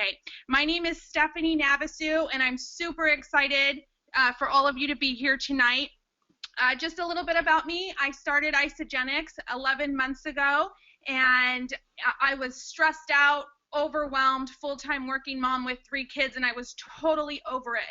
Okay, my name is Stephanie Navasu, and I'm super excited for all of you to be here tonight. Just a little bit about me. I started Isagenix 11 months ago, and I was stressed out, overwhelmed, full-time working mom with 3 kids, and I was totally over it.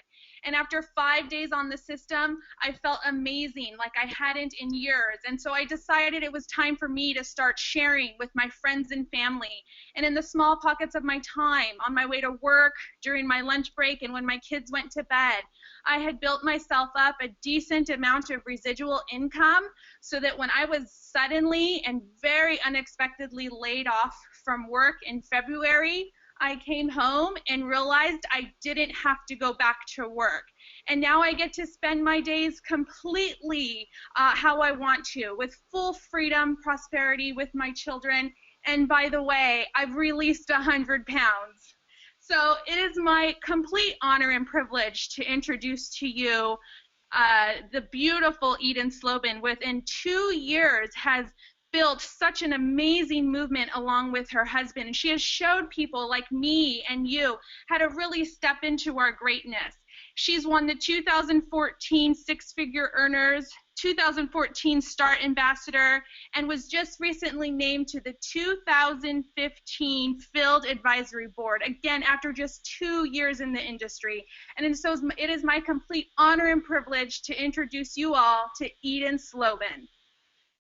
And after 5 days on the system, I felt amazing, like I hadn't in years. And so I decided it was time for me to start sharing with my friends and family, and in the small pockets of my time, on my way to work, during my lunch break, and when my kids went to bed. I had built myself up a decent amount of residual income so that when I was suddenly and very unexpectedly laid off from work in February, I came home and realized I didn't have to go back to work. And now I get to spend my days completely how I want to, with full freedom, prosperity with my children. And by the way, I've released 100 pounds. So it is my complete honor and privilege to introduce to you the beautiful Eden Slobin. Within 2 years has built such an amazing movement along with her husband. And she has showed people like me and you how to really step into our greatness. She's won the 2014 Six-Figure Earners, 2014 Start Ambassador, and was just recently named to the 2015 Field Advisory Board, again, after just 2 years in the industry. And so it is my complete honor and privilege to introduce you all to Eden Slobin.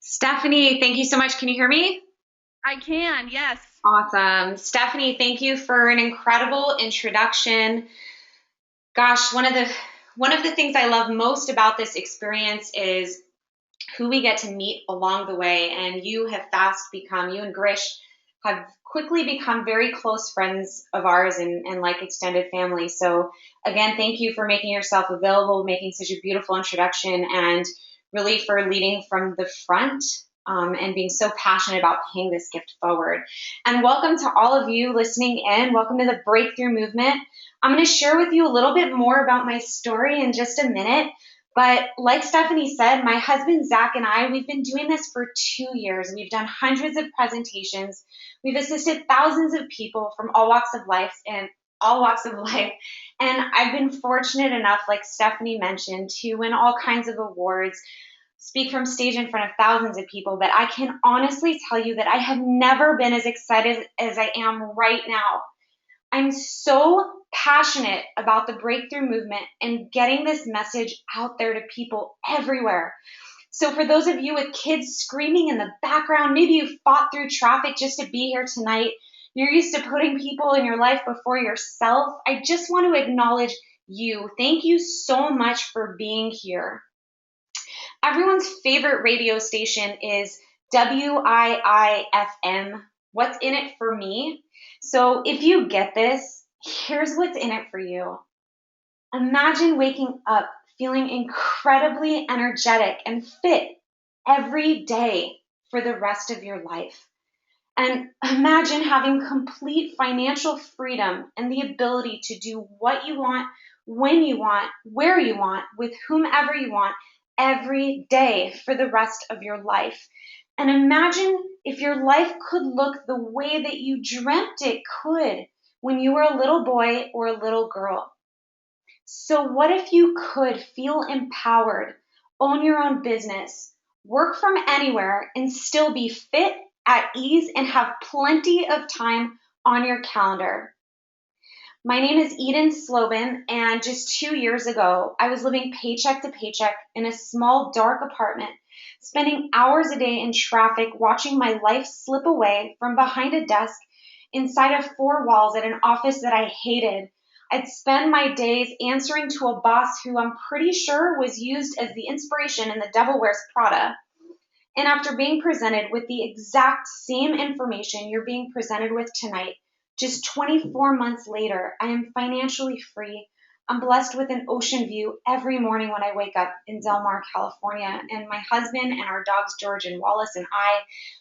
Stephanie, thank you so much. Can you hear me? I can, yes. Awesome. Stephanie, thank you for an incredible introduction. Gosh, one of the things I love most about this experience is who we get to meet along the way. And you and Grish have quickly become very close friends of ours and like extended family. So again, thank you for making yourself available, making such a beautiful introduction, and really for leading from the front and being so passionate about paying this gift forward. And welcome to all of you listening in. Welcome to the Breakthrough Movement. I'm going to share with you a little bit more about my story in just a minute. But like Stephanie said, my husband, Zach, and I, we've been doing this for 2 years. We've done hundreds of presentations. We've assisted thousands of people from all walks of life. And I've been fortunate enough, like Stephanie mentioned, to win all kinds of awards, speak from stage in front of thousands of people. But I can honestly tell you that I have never been as excited as I am right now. I'm so passionate about the breakthrough movement and getting this message out there to people everywhere. So for those of you with kids screaming in the background, maybe you fought through traffic just to be here tonight. You're used to putting people in your life before yourself. I just want to acknowledge you. Thank you so much for being here. Everyone's favorite radio station is WIIFM. What's in it for me? So if you get this, here's what's in it for you. Imagine waking up feeling incredibly energetic and fit every day for the rest of your life. And imagine having complete financial freedom and the ability to do what you want, when you want, where you want, with whomever you want, every day for the rest of your life. And imagine if your life could look the way that you dreamt it could when you were a little boy or a little girl. So what if you could feel empowered, own your own business, work from anywhere, and still be fit, at ease, and have plenty of time on your calendar? My name is Eden Slobin, and just 2 years ago, I was living paycheck to paycheck in a small, dark apartment, spending hours a day in traffic, watching my life slip away from behind a desk inside of 4 walls at an office that I hated. I'd spend my days answering to a boss who I'm pretty sure was used as the inspiration in The Devil Wears Prada. And after being presented with the exact same information you're being presented with tonight, just 24 months later, I am financially free. I'm blessed with an ocean view every morning when I wake up in Del Mar, California. And my husband and our dogs, George and Wallace, and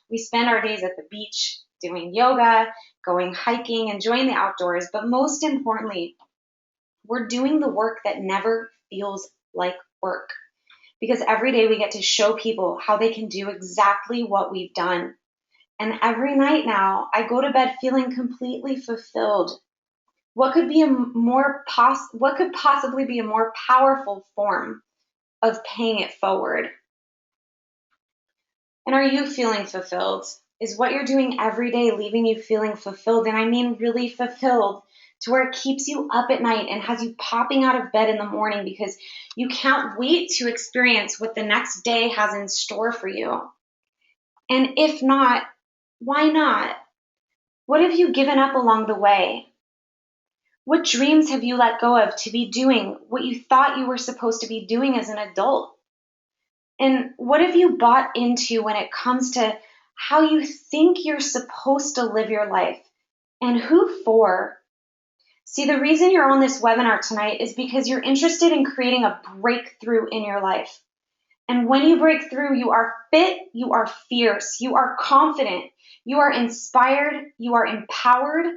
we spend our days at the beach doing yoga, going hiking, enjoying the outdoors. But most importantly, we're doing the work that never feels like work. Because every day we get to show people how they can do exactly what we've done. And every night now, I go to bed feeling completely fulfilled. What could be what could possibly be a more powerful form of paying it forward? And are you feeling fulfilled? Is what you're doing every day leaving you feeling fulfilled? And I mean really fulfilled, to where it keeps you up at night and has you popping out of bed in the morning because you can't wait to experience what the next day has in store for you. And if not, why not? What have you given up along the way? What dreams have you let go of to be doing what you thought you were supposed to be doing as an adult? And what have you bought into when it comes to how you think you're supposed to live your life and who for? See, the reason you're on this webinar tonight is because you're interested in creating a breakthrough in your life. And when you break through, you are fit, you are fierce, you are confident, you are inspired, you are empowered,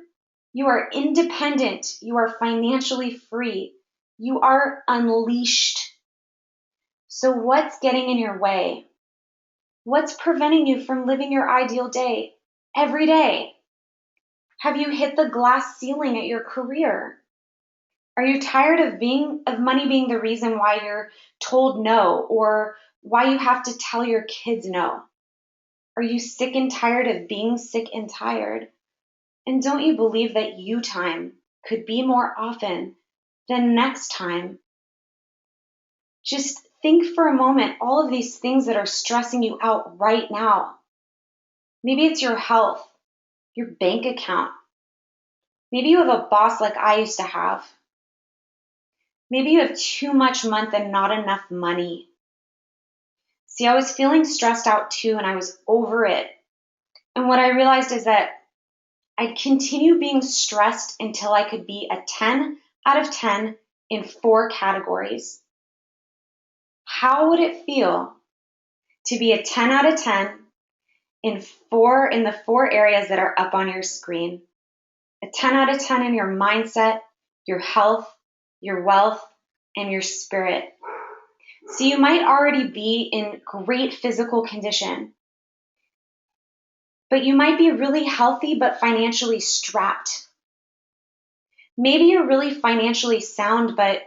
you are independent, you are financially free, you are unleashed. So what's getting in your way? What's preventing you from living your ideal day every day? Have you hit the glass ceiling at your career? Are you tired of money being the reason why you're told no, or why you have to tell your kids no? Are you sick and tired of being sick and tired? And don't you believe that you time could be more often than next time? Just think for a moment all of these things that are stressing you out right now. Maybe it's your health, your bank account. Maybe you have a boss like I used to have. Maybe you have too much month and not enough money. See, I was feeling stressed out too, and I was over it. And what I realized is that I'd continue being stressed until I could be a 10 out of 10 in 4 categories. How would it feel to be a 10 out of 10 in the 4 areas that are up on your screen? A 10 out of 10 in your mindset, your health, your wealth, and your spirit. So you might already be in great physical condition, but you might be really healthy but financially strapped. Maybe you're really financially sound, but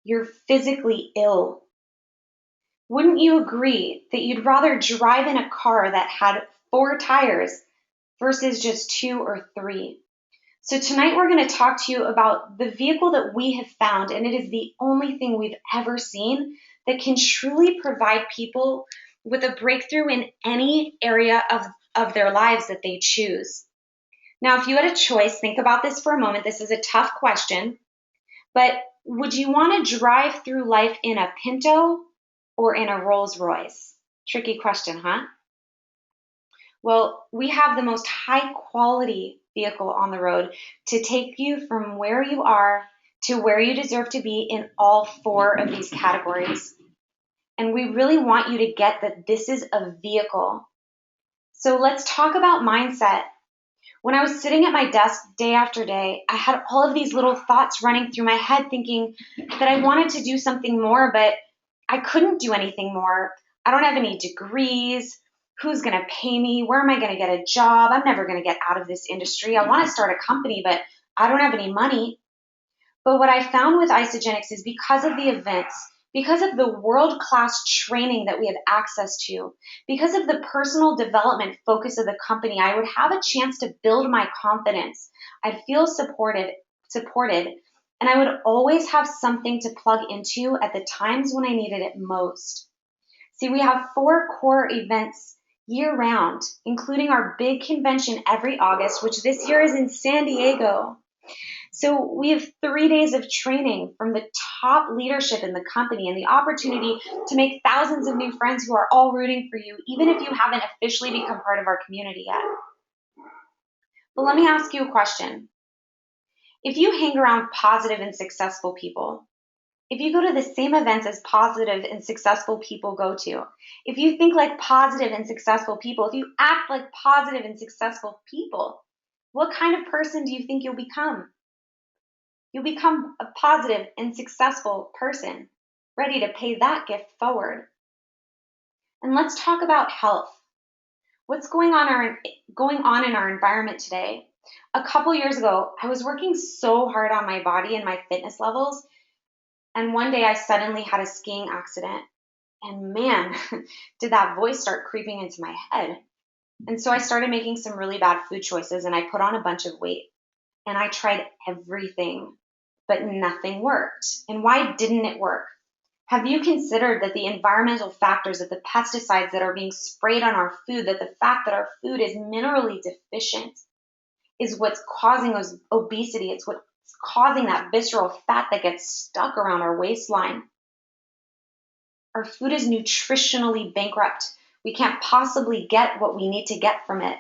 you're physically ill. Wouldn't you agree that you'd rather drive in a car that had 4 tires versus just 2 or 3? So tonight we're going to talk to you about the vehicle that we have found, and it is the only thing we've ever seen that can truly provide people with a breakthrough in any area of their lives that they choose. Now, if you had a choice, think about this for a moment. This is a tough question, but would you want to drive through life in a Pinto or in a Rolls Royce? Tricky question, huh? Well, we have the most high quality vehicle on the road to take you from where you are to where you deserve to be in all 4 of these categories. And we really want you to get that this is a vehicle. So let's talk about mindset. When I was sitting at my desk day after day, I had all of these little thoughts running through my head thinking that I wanted to do something more, but I couldn't do anything more. I don't have any degrees. Who's going to pay me? Where am I going to get a job? I'm never going to get out of this industry. I want to start a company, but I don't have any money. But what I found with Isagenix is because of the events, because of the world-class training that we have access to, because of the personal development focus of the company, I would have a chance to build my confidence. I'd feel supported, and I would always have something to plug into at the times when I needed it most. See, we have 4 core events year-round, including our big convention every August, which this year is in San Diego. So we have 3 days of training from the top leadership in the company and the opportunity to make thousands of new friends who are all rooting for you, even if you haven't officially become part of our community yet. But let me ask you a question. If you hang around positive and successful people, if you go to the same events as positive and successful people go to, if you think like positive and successful people, if you act like positive and successful people, what kind of person do you think you'll become? You'll become a positive and successful person, ready to pay that gift forward. And let's talk about health. What's going on in our environment today? A couple years ago, I was working so hard on my body and my fitness levels, and one day I suddenly had a skiing accident. And man, did that voice start creeping into my head. And so I started making some really bad food choices and I put on a bunch of weight. And I tried everything, but nothing worked. And why didn't it work? Have you considered that the environmental factors, that the pesticides that are being sprayed on our food, that the fact that our food is minerally deficient is what's causing obesity? It's what's causing that visceral fat that gets stuck around our waistline. Our food is nutritionally bankrupt. We can't possibly get what we need to get from it.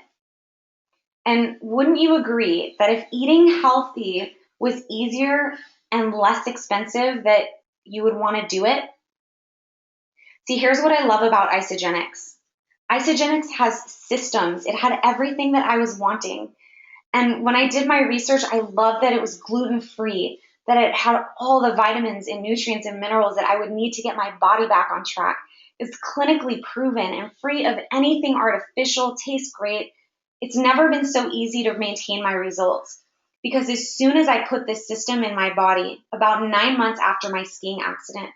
And wouldn't you agree that if eating healthy was easier and less expensive, that you would want to do it? See, here's what I love about Isagenix. Isagenix has systems. It had everything that I was wanting. And when I did my research, I loved that it was gluten-free, that it had all the vitamins and nutrients and minerals that I would need to get my body back on track. It's clinically proven and free of anything artificial, tastes great. It's never been so easy to maintain my results because as soon as I put this system in my body, about 9 months after my skiing accident,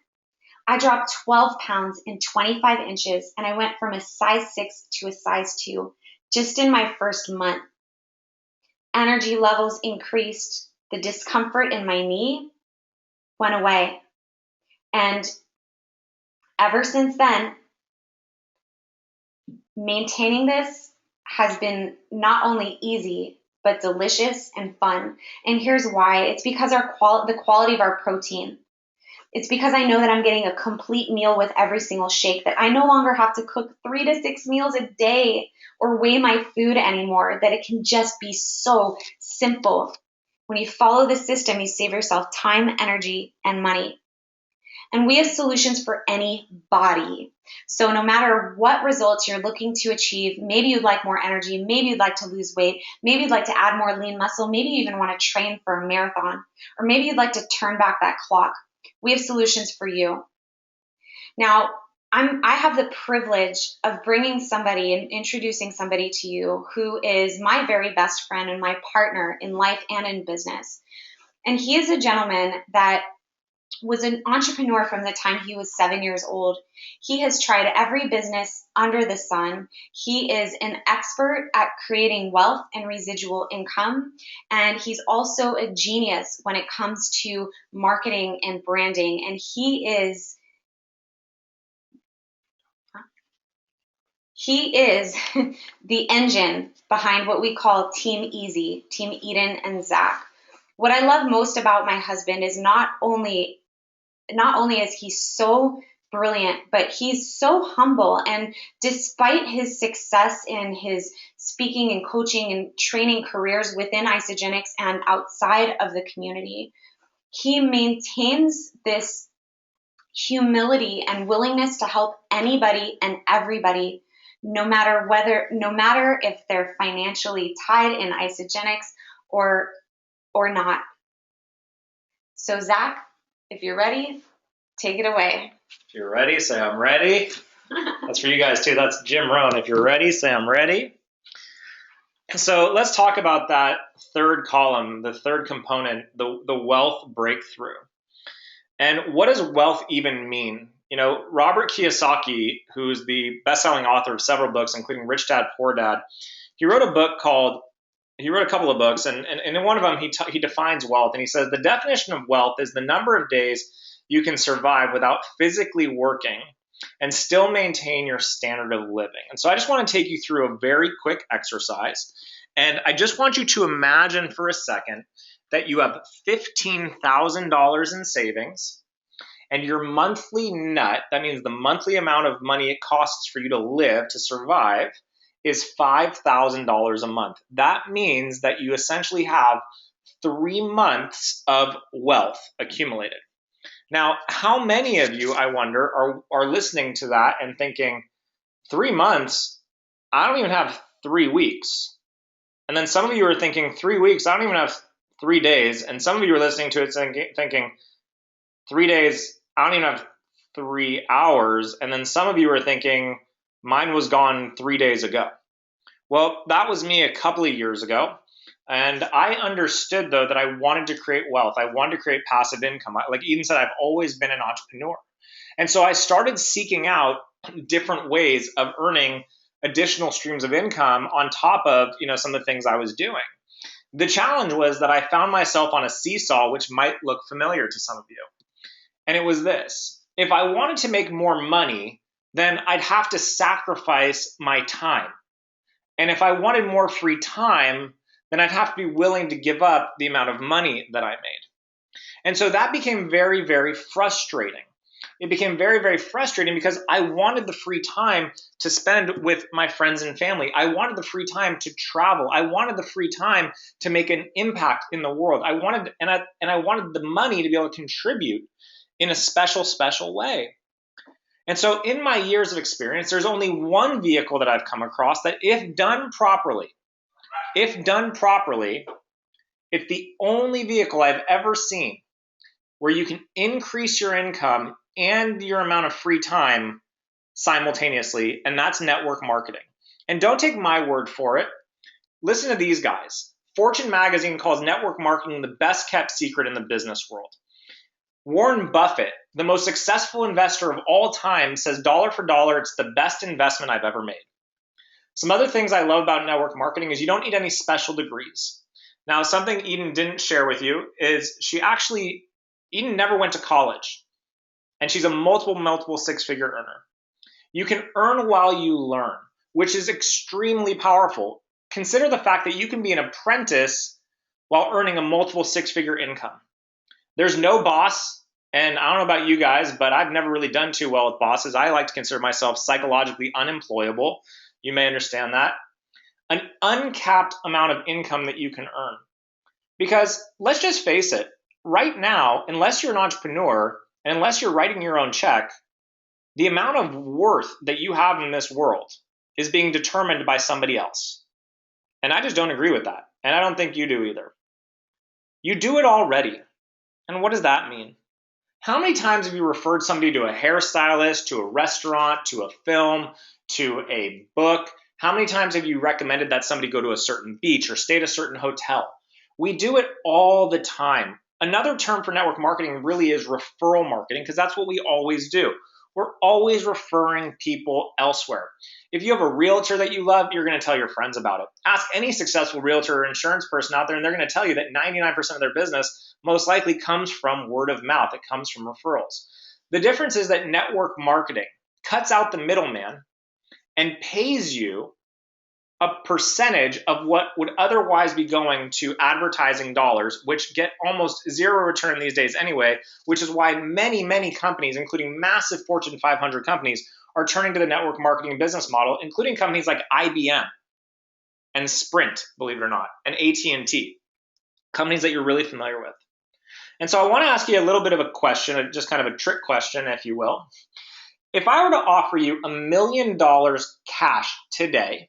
I dropped 12 pounds and 25 inches and I went from a size 6 to a size 2 just in my first month. Energy levels increased, the discomfort in my knee went away. And ever since then, maintaining this has been not only easy, but delicious and fun. And here's why. It's because the quality of our protein. It's because I know that I'm getting a complete meal with every single shake, that I no longer have to cook 3 to 6 meals a day or weigh my food anymore, that it can just be so simple. When you follow the system, you save yourself time, energy, and money. And we have solutions for any body. So no matter what results you're looking to achieve, maybe you'd like more energy, maybe you'd like to lose weight, maybe you'd like to add more lean muscle, maybe you even want to train for a marathon, or maybe you'd like to turn back that clock. We have solutions for you. Now, I have the privilege of bringing somebody and introducing somebody to you who is my very best friend and my partner in life and in business. And he is a gentleman that was an entrepreneur from the time he was 7 years old. He has tried every business under the sun. He is an expert at creating wealth and residual income. And he's also a genius when it comes to marketing and branding. And he is the engine behind what we call Team Easy, Team Eden and Zach. What I love most about my husband is not only is he so brilliant, but he's so humble. And despite his success in his speaking and coaching and training careers within Isagenix and outside of the community, he maintains this humility and willingness to help anybody and everybody, no matter if they're financially tied in Isagenix or not. So Zach, if you're ready, take it away. If you're ready, say I'm ready. That's for you guys too. That's Jim Rohn. If you're ready, say I'm ready. So let's talk about that third column, the third component, the wealth breakthrough. And what does wealth even mean? You know, Robert Kiyosaki, who's the best-selling author of several books, including Rich Dad, Poor Dad, he wrote a couple of books, and in one of them he defines wealth, and he says the definition of wealth is the number of days you can survive without physically working and still maintain your standard of living. And so I just want to take you through a very quick exercise, and I just want you to imagine for a second that you have $15,000 in savings, and your monthly nut, that means the monthly amount of money it costs for you to live, to survive, is $5,000 a month. That means that you essentially have 3 months of wealth accumulated. Now, how many of you, I wonder, are listening to that and thinking, 3 months? I don't even have 3 weeks. And then some of you are thinking, 3 weeks? I don't even have 3 days. And some of you are listening to it thinking, 3 days? I don't even have 3 hours. And then some of you are thinking, mine was gone 3 days ago. Well, that was me a couple of years ago. And I understood, though, that I wanted to create wealth. I wanted to create passive income. Like Eden said, I've always been an entrepreneur. And so I started seeking out different ways of earning additional streams of income on top of, some of the things I was doing. The challenge was that I found myself on a seesaw, which might look familiar to some of you. And it was this: if I wanted to make more money, then I'd have to sacrifice my time. And if I wanted more free time, then I'd have to be willing to give up the amount of money that I made. And so that became very, very frustrating. It became very, very frustrating because I wanted the free time to spend with my friends and family. I wanted the free time to travel. I wanted the free time to make an impact in the world. I wanted the money to be able to contribute in a special, special way. And so in my years of experience, there's only one vehicle that I've come across that if done properly, it's the only vehicle I've ever seen where you can increase your income and your amount of free time simultaneously, and that's network marketing. And don't take my word for it. Listen to these guys. Fortune magazine calls network marketing the best kept secret in the business world. Warren Buffett, the most successful investor of all time, says dollar for dollar, it's the best investment I've ever made. Some other things I love about network marketing is you don't need any special degrees. Now, something Eden didn't share with you is Eden never went to college, and she's a multiple six-figure earner. You can earn while you learn, which is extremely powerful. Consider the fact that you can be an apprentice while earning a multiple six-figure income. There's no boss, and I don't know about you guys, but I've never really done too well with bosses. I like to consider myself psychologically unemployable. You may understand that. An uncapped amount of income that you can earn. Because let's just face it, right now, unless you're an entrepreneur, and unless you're writing your own check, the amount of worth that you have in this world is being determined by somebody else. And I just don't agree with that. And I don't think you do either. You do it already. And what does that mean? How many times have you referred somebody to a hairstylist, to a restaurant, to a film, to a book? How many times have you recommended that somebody go to a certain beach or stay at a certain hotel? We do it all the time. Another term for network marketing really is referral marketing, because that's what we always do. We're always referring people elsewhere. If you have a realtor that you love, you're going to tell your friends about it. Ask any successful realtor or insurance person out there, and they're going to tell you that 99% of their business most likely comes from word of mouth. It comes from referrals. The difference is that network marketing cuts out the middleman and pays you a percentage of what would otherwise be going to advertising dollars, which get almost zero return these days anyway, which is why many, many companies, including massive Fortune 500 companies, are turning to the network marketing business model, including companies like IBM and Sprint, believe it or not, and AT&T, companies that you're really familiar with. And so I want to ask you a little bit of a question, just kind of a trick question, if you will. If I were to offer you $1 million cash today,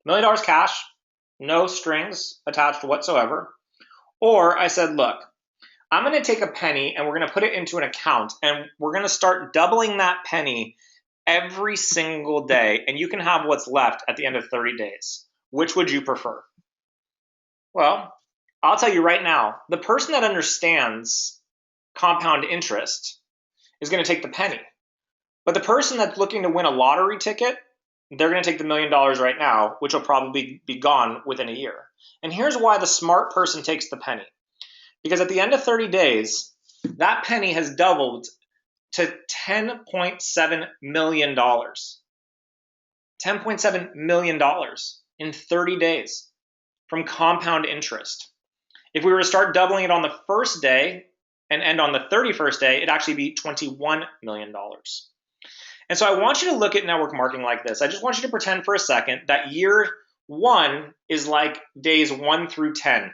$1 million cash, no strings attached whatsoever. Or I said, look, I'm going to take a penny and we're going to put it into an account and we're going to start doubling that penny every single day, and you can have what's left at the end of 30 days. Which would you prefer? Well, I'll tell you right now, the person that understands compound interest is going to take the penny. But the person that's looking to win a lottery ticket, they're going to take the $1 million right now, which will probably be gone within a year. And here's why the smart person takes the penny. Because at the end of 30 days, that penny has doubled to $10.7 million. $10.7 million in 30 days from compound interest. If we were to start doubling it on the first day and end on the 31st day, it'd actually be $21 million. And so I want you to look at network marketing like this. I just want you to pretend for a second that year 1 is like days 1 through 10.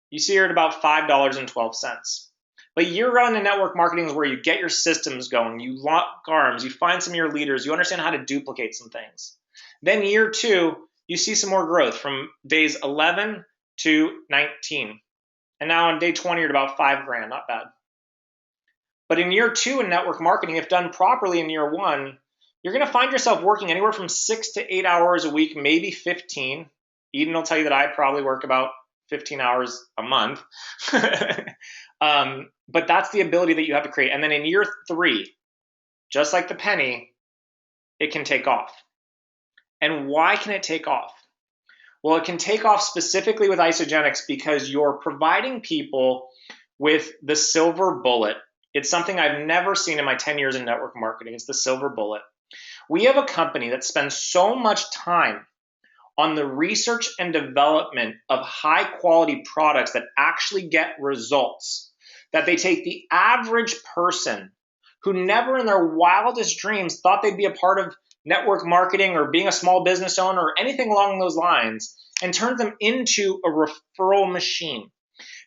You see here at about $5.12. But year 1 in network marketing is where you get your systems going, you lock arms, you find some of your leaders, you understand how to duplicate some things. Then year 2, you see some more growth from days 11 to 19. And now on day 20, you're at about $5,000, not bad. But in year 2 in network marketing, if done properly in year 1, you're going to find yourself working anywhere from 6 to 8 hours a week, maybe 15. Eden will tell you that I probably work about 15 hours a month. But that's the ability that you have to create. And then in year 3, just like the penny, it can take off. And why can it take off? Well, it can take off specifically with Isagenix because you're providing people with the silver bullet. It's something I've never seen in my 10 years in network marketing. It's the silver bullet. We have a company that spends so much time on the research and development of high quality products that actually get results, that they take the average person who never in their wildest dreams thought they'd be a part of network marketing or being a small business owner or anything along those lines and turns them into a referral machine.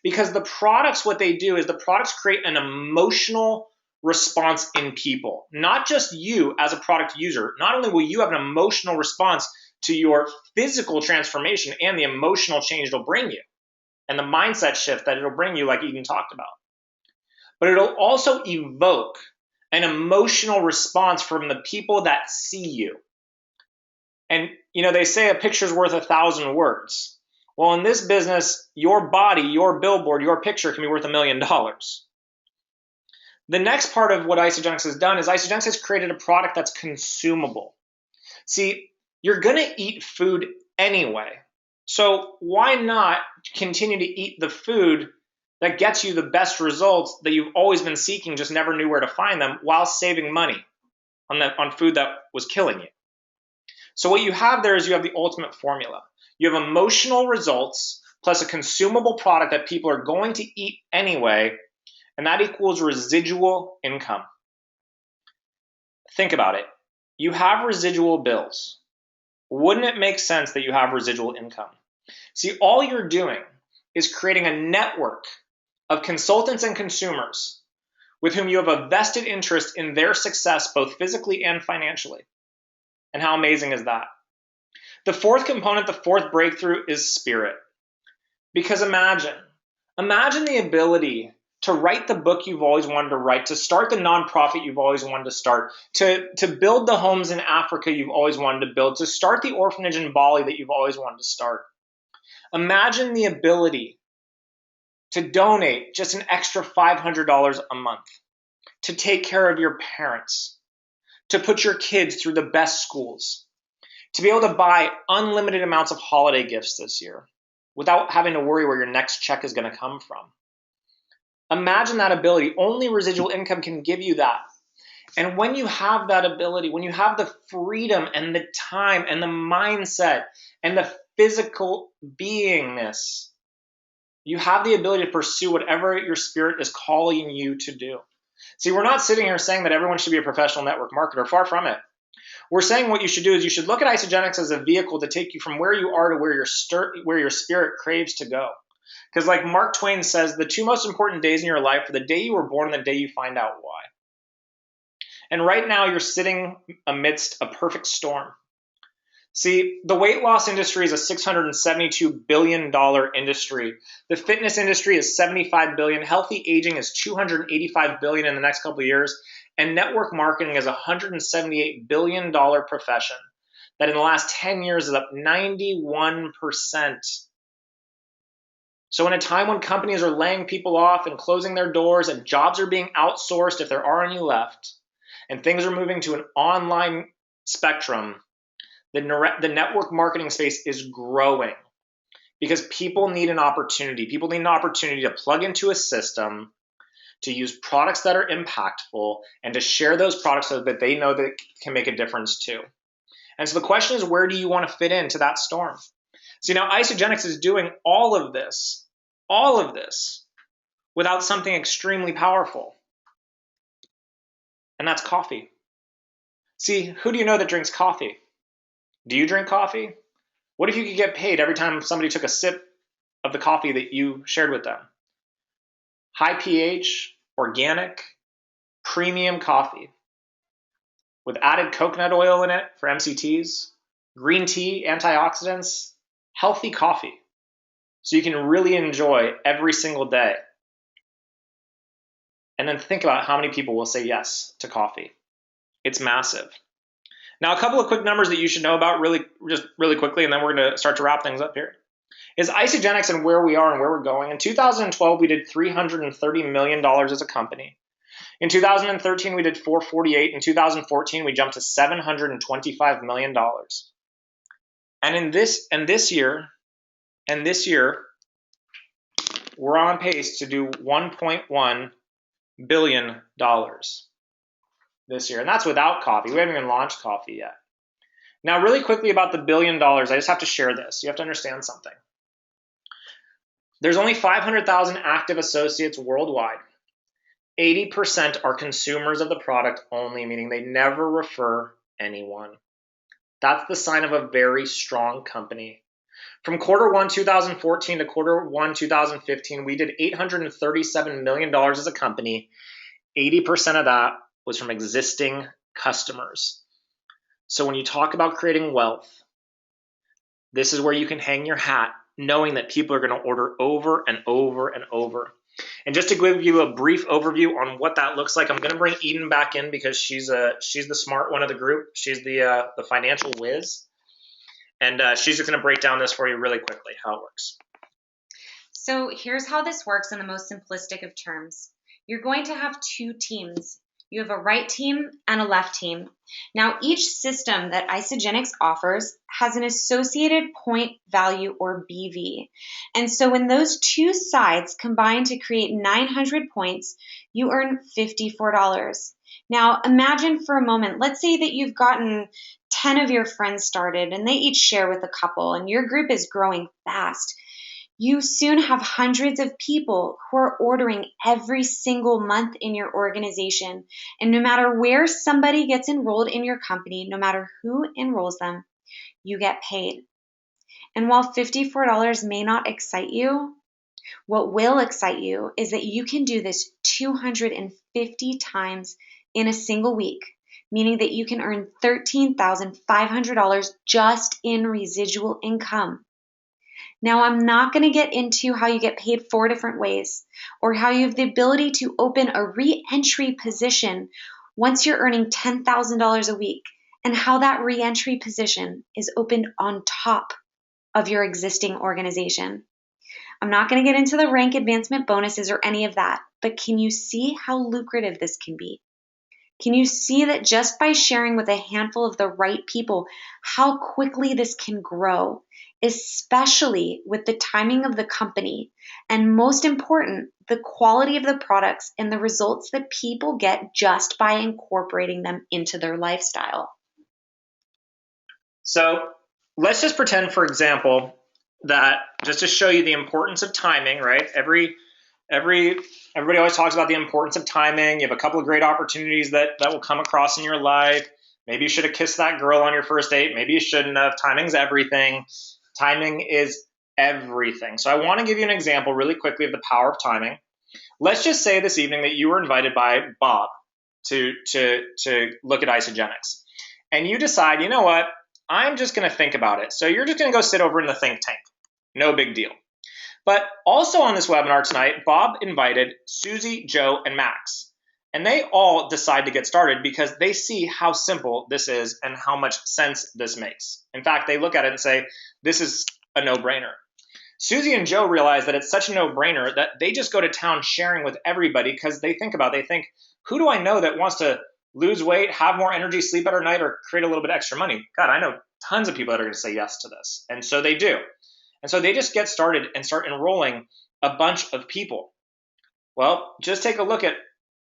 Because the products, what they do is the products create an emotional response in people, not just you as a product user. Not only will you have an emotional response to your physical transformation and the emotional change it'll bring you and the mindset shift that it'll bring you, like Eden talked about, but it'll also evoke an emotional response from the people that see you. And, they say a picture's worth 1,000 words. Well, in this business, your body, your billboard, your picture can be worth $1 million. The next part of what Isagenix has done is Isagenix has created a product that's consumable. See, you're going to eat food anyway. So why not continue to eat the food that gets you the best results that you've always been seeking, just never knew where to find them, while saving money on food that was killing you? So what you have there is you have the ultimate formula. You have emotional results plus a consumable product that people are going to eat anyway, and that equals residual income. Think about it. You have residual bills. Wouldn't it make sense that you have residual income? See, all you're doing is creating a network of consultants and consumers with whom you have a vested interest in their success, both physically and financially. And how amazing is that? The fourth component, the fourth breakthrough, is spirit. Because imagine the ability to write the book you've always wanted to write, to start the nonprofit you've always wanted to start, to build the homes in Africa you've always wanted to build, to start the orphanage in Bali that you've always wanted to start. Imagine the ability to donate just an extra $500 a month, to take care of your parents, to put your kids through the best schools, to be able to buy unlimited amounts of holiday gifts this year without having to worry where your next check is going to come from. Imagine that ability. Only residual income can give you that. And when you have that ability, when you have the freedom and the time and the mindset and the physical beingness, you have the ability to pursue whatever your spirit is calling you to do. See, we're not sitting here saying that everyone should be a professional network marketer. Far from it. We're saying what you should do is you should look at Isagenix as a vehicle to take you from where you are to where your spirit craves to go. Because like Mark Twain says, the two most important days in your life are the day you were born and the day you find out why. And right now you're sitting amidst a perfect storm. See, the weight loss industry is a $672 billion industry. The fitness industry is $75 billion. Healthy aging is $285 billion in the next couple of years. And network marketing is a $178 billion profession that in the last 10 years is up 91%. So in a time when companies are laying people off and closing their doors and jobs are being outsourced if there are any left, and things are moving to an online spectrum, the network marketing space is growing because people need an opportunity. People need an opportunity to plug into a system, to use products that are impactful, and to share those products so that they know that it can make a difference too. And so the question is, where do you want to fit into that storm? See, now Isagenix is doing all of this without something extremely powerful. And that's coffee. See, who do you know that drinks coffee? Do you drink coffee? What if you could get paid every time somebody took a sip of the coffee that you shared with them? High pH, organic, premium coffee with added coconut oil in it for MCTs, green tea, antioxidants, healthy coffee. So you can really enjoy every single day. And then think about how many people will say yes to coffee. It's massive. Now, a couple of quick numbers that you should know about really quickly, and then we're going to start to wrap things up here, is Isagenix and where we are and where we're going. In 2012, we did $330 million as a company. In 2013, we did 448. In 2014, we jumped to $725 million. And this year, we're on pace to do $1.1 billion this year. And that's without coffee. We haven't even launched coffee yet. Now, really quickly about the $1 billion, I just have to share this. You have to understand something. There's only 500,000 active associates worldwide. 80% are consumers of the product only, meaning they never refer anyone. That's the sign of a very strong company. From quarter 1, 2014 to quarter 1, 2015, we did $837 million as a company. 80% of that was from existing customers. So when you talk about creating wealth, this is where you can hang your hat, knowing that people are going to order over and over and over. And just to give you a brief overview on what that looks like, I'm going to bring Eden back in because she's the smart one of the group. She's the financial whiz. And she's just going to break down this for you really quickly, how it works. So here's how this works in the most simplistic of terms. You're going to have two teams. You have a right team and a left team. Now, each system that Isagenix offers has an associated point value, or BV. And so when those two sides combine to create 900 points, you earn $54. Now, imagine for a moment, let's say that you've gotten 10 of your friends started and they each share with a couple and your group is growing fast. You soon have hundreds of people who are ordering every single month in your organization. And no matter where somebody gets enrolled in your company, no matter who enrolls them, you get paid. And while $54 may not excite you, what will excite you is that you can do this 250 times in a single week, meaning that you can earn $13,500 just in residual income. Now, I'm not going to get into how you get paid 4 different ways or how you have the ability to open a re-entry position once you're earning $10,000 a week and how that re-entry position is opened on top of your existing organization. I'm not going to get into the rank advancement bonuses or any of that, but can you see how lucrative this can be? Can you see that just by sharing with a handful of the right people, how quickly this can grow, especially with the timing of the company, and most important, the quality of the products and the results that people get just by incorporating them into their lifestyle? So let's just pretend, for example, that just to show you the importance of timing, right? Everybody always talks about the importance of timing. You have a couple of great opportunities that will come across in your life. Maybe you should have kissed that girl on your first date. Maybe you shouldn't have. Timing's everything. Timing is everything. So I want to give you an example really quickly of the power of timing. Let's just say this evening that you were invited by Bob to look at Isagenix. And you decide, you know what? I'm just going to think about it. So you're just going to go sit over in the think tank. No big deal. But also on this webinar tonight, Bob invited Susie, Joe, and Max. And they all decide to get started because they see how simple this is and how much sense this makes. In fact, they look at it and say, this is a no-brainer. Susie and Joe realize that it's such a no-brainer that they just go to town sharing with everybody because they think, who do I know that wants to lose weight, have more energy, sleep better night, or create a little bit extra money? God, I know tons of people that are going to say yes to this. And so they do. And so they just get started and start enrolling a bunch of people. Well, just take a look at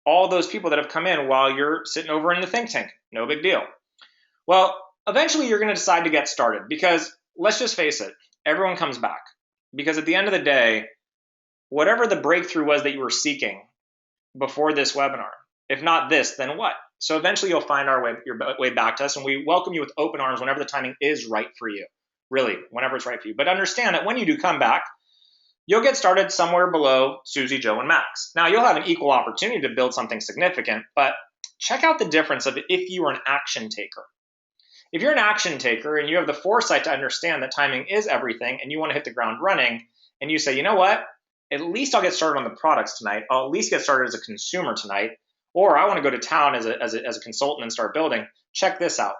all those people that have come in while you're sitting over in the think tank. No big deal. Well, eventually you're going to decide to get started because let's just face it, everyone comes back. Because at the end of the day, whatever the breakthrough was that you were seeking before this webinar, if not this, then what? So eventually you'll find your way back to us, and we welcome you with open arms whenever the timing is right for you. Really, whenever it's right for you. But understand that when you do come back, you'll get started somewhere below Susie, Joe, and Max. Now, you'll have an equal opportunity to build something significant, but check out the difference of if you are an action taker. If you're an action taker and you have the foresight to understand that timing is everything and you want to hit the ground running, and you say, you know what, at least I'll get started on the products tonight. I'll at least get started as a consumer tonight, or I want to go to town as a consultant and start building. Check this out.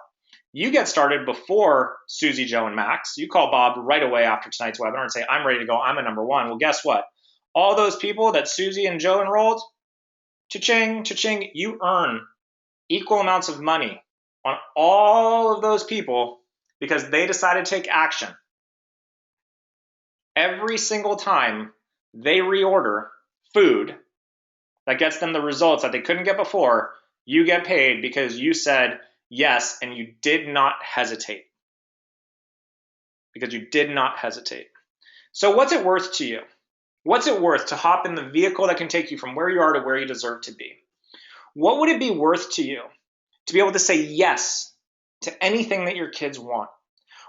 You get started before Susie, Joe, and Max. You call Bob right away after tonight's webinar and say, I'm ready to go. I'm a number one. Well, guess what? All those people that Susie and Joe enrolled, cha-ching, cha-ching, you earn equal amounts of money on all of those people because they decided to take action. Every single time they reorder food that gets them the results that they couldn't get before, you get paid because you said yes and you did not hesitate. Because you did not hesitate. So what's it worth to you? What's it worth to hop in the vehicle that can take you from where you are to where you deserve to be? What would it be worth to you to be able to say yes to anything that your kids want?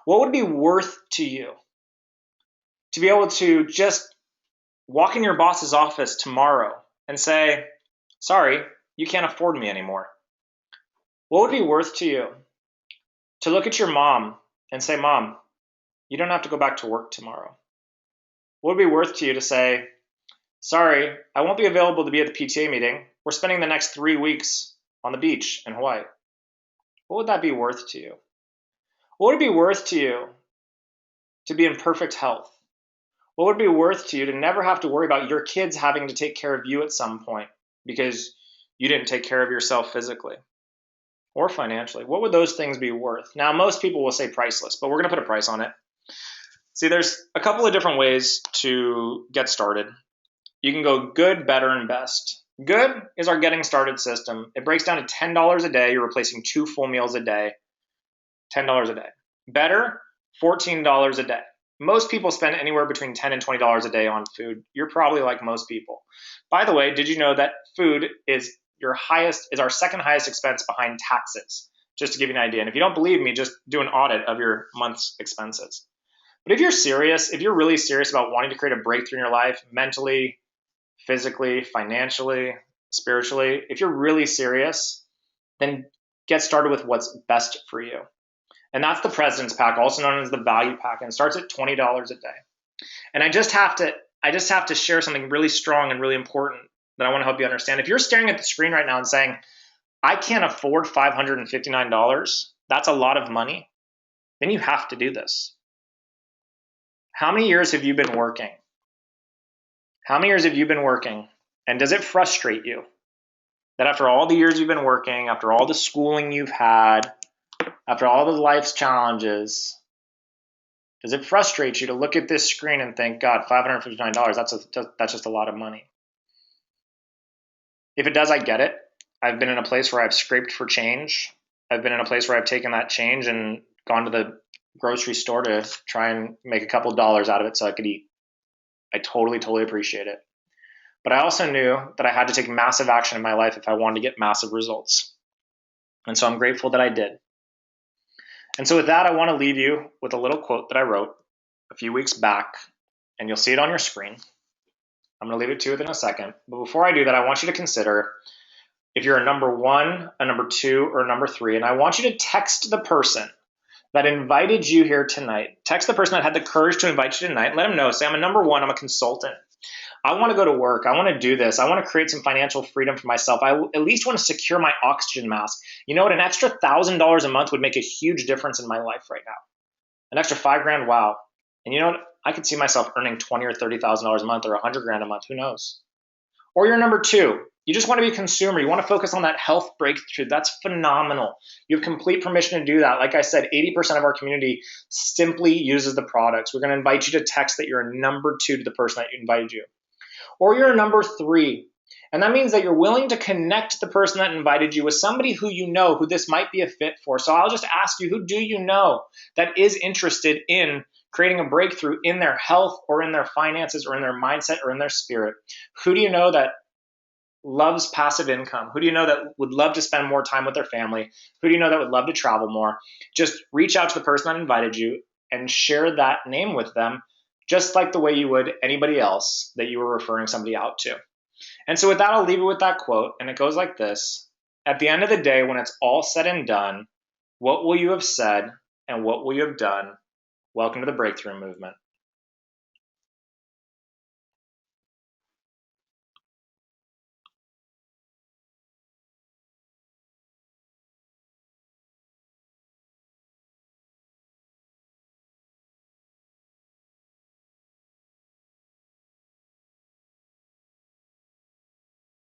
What would it be worth to you to be able to just walk in your boss's office tomorrow and say, sorry, you can't afford me anymore? What would it be worth to you to look at your mom and say, Mom, you don't have to go back to work tomorrow? What would it be worth to you to say, sorry, I won't be available to be at the PTA meeting. We're spending the next 3 weeks on the beach in Hawaii. What would that be worth to you? What would it be worth to you to be in perfect health? What would it be worth to you to never have to worry about your kids having to take care of you at some point because you didn't take care of yourself physically or financially? What would those things be worth? Now, most people will say priceless, but we're going to put a price on it. See, there's a couple of different ways to get started. You can go good, better, and best. Good is our getting started system. It breaks down to $10 a day. You're replacing 2 full meals a day, $10 a day. Better, $14 a day. Most people spend anywhere between $10 and $20 a day on food. You're probably like most people. By the way, did you know that food is our second highest expense behind taxes? Just to give you an idea. And if you don't believe me, just do an audit of your month's expenses. But if you're serious, if you're really serious about wanting to create a breakthrough in your life, mentally, physically, financially, spiritually, if you're really serious, then get started with what's best for you. And that's the President's Pack, also known as the Value Pack, and it starts at $20 a day. And I just have to share something really strong and really important that I want to help you understand. If you're staring at the screen right now and saying, I can't afford $559, that's a lot of money, then you have to do this. How many years have you been working? How many years have you been working? And does it frustrate you that after all the years you've been working, after all the schooling you've had, after all the life's challenges, does it frustrate you to look at this screen and think, God, $559, that's just a lot of money? If it does, I get it. I've been in a place where I've scraped for change. I've been in a place where I've taken that change and gone to the grocery store to try and make a couple dollars out of it so I could eat. I totally appreciate it. But I also knew that I had to take massive action in my life if I wanted to get massive results. And so I'm grateful that I did. And so with that, I want to leave you with a little quote that I wrote a few weeks back, and you'll see it on your screen. I'm going to leave it to you in a second. But before I do that, I want you to consider if you're a number 1, a number 2, or a number 3, and I want you to text the person that invited you here tonight. Text the person that had the courage to invite you tonight. Let them know. Say, I'm a number 1. I'm a consultant. I want to go to work. I want to do this. I want to create some financial freedom for myself. I at least want to secure my oxygen mask. You know what? An extra $1,000 a month would make a huge difference in my life right now. An extra $5,000, wow. And you know what? I could see myself earning $20,000 or $30,000 a month or $100,000 a month. Who knows? Or you're number 2. You just want to be a consumer. You want to focus on that health breakthrough. That's phenomenal. You have complete permission to do that. Like I said, 80% of our community simply uses the products. We're going to invite you to text that you're a number 2 to the person that invited you. Or you're a number 3. And that means that you're willing to connect the person that invited you with somebody who you know who this might be a fit for. So I'll just ask you, who do you know that is interested in creating a breakthrough in their health or in their finances or in their mindset or in their spirit? Who do you know that loves passive income? Who do you know that would love to spend more time with their family? Who do you know that would love to travel more? Just reach out to the person that invited you and share that name with them, just like the way you would anybody else that you were referring somebody out to. And so with that, I'll leave you with that quote, and it goes like this. At the end of the day, when it's all said and done, what will you have said and what will you have done? Welcome to the Breakthrough Movement.